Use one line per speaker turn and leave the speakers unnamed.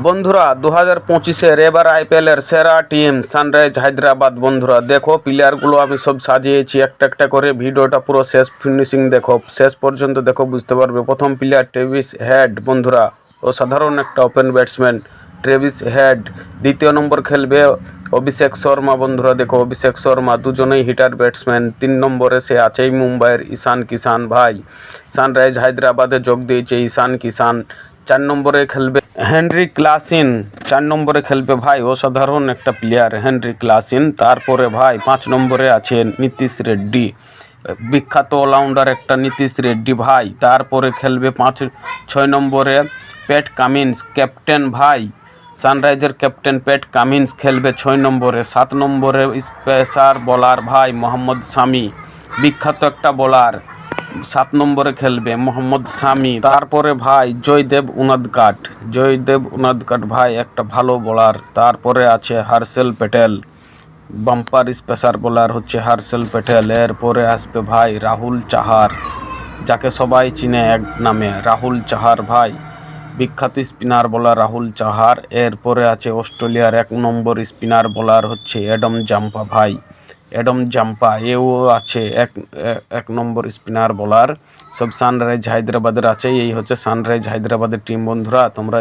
বন্ধুরা 2025-এর এবার আইপিএলের সেরা টিম সানরাইজ হায়দ্রাবাদ। বন্ধুরা দেখো প্লেয়ারগুলো আমি সব সাজিয়েছি একটা একটা করে, ভিডিওটা পুরো শেষ ফিনিশিং দেখো, শেষ পর্যন্ত দেখো, বুঝতে পারবে। প্রথম প্লেয়ার ট্রেভিস হেড। বন্ধুরা অসাধারণ একটা ওপেন ব্যাটসম্যান ট্রেভিস হেড। দ্বিতীয় নম্বর খেলবে অভিষেক শর্মা। বন্ধুরা দেখো অভিষেক শর্মা, দুজনেই হিটার ব্যাটসম্যান। 3 নম্বরে সে আছেই মুম্বাইয়ের ঈশান কিষান ভাই, সানরাইজ হায়দ্রাবাদে যোগ দিয়েছে ঈশান কিষান। 4 নম্বরে খেলবে হেনরি ক্লাসিন। 4 নম্বরে খেলবে ভাই, অসাধারণ একটা প্লেয়ার হেনরি ক্লাসিন। তারপরে ভাই 5 নম্বরে আছে নীতিশ রেড্ডি, বিখ্যাত অলরাউন্ডার একটা নীতিশ রেড্ডি ভাই। তারপরে খেলবে 6 নম্বরে প্যাট কামিন্স, ক্যাপ্টেন ভাই, সানরাইজের ক্যাপ্টেন প্যাট কামিন্স খেলবে 6 নম্বরে। 7 নম্বরে স্পেশার বোলার ভাই মোহাম্মদ শামি, বিখ্যাত একটা বোলার, 7 নম্বরে খেলবে মোহাম্মদ শামি। তারপরে ভাই জয়দেব উনাদকাট ভাই, একটা ভালো বোলার। তারপরে আছে Harshal Patel, bumper spacer bowler হচ্ছে হার্ষেল প্যাটেল। এরপরে আসবে ভাই রাহুল চাহার, যাকে সবাই চিনে এক নামে রাহুল চাহার ভাই, বিখ্যাত স্পিনার বোলার রাহুল চাহার। এরপরে আছে অস্ট্রেলিয়ার 1 নম্বর স্পিনার বোলার হচ্ছে অ্যাডাম জাম্পা ভাই, অ্যাডাম জাম্পা এও আছে এক নম্বর স্পিনার বোলার। সব সানরাইজ হায়দ্রাবাদের আছে। এই হচ্ছে সানরাইজ হায়দ্রাবাদের টিম। বন্ধুরা তোমরা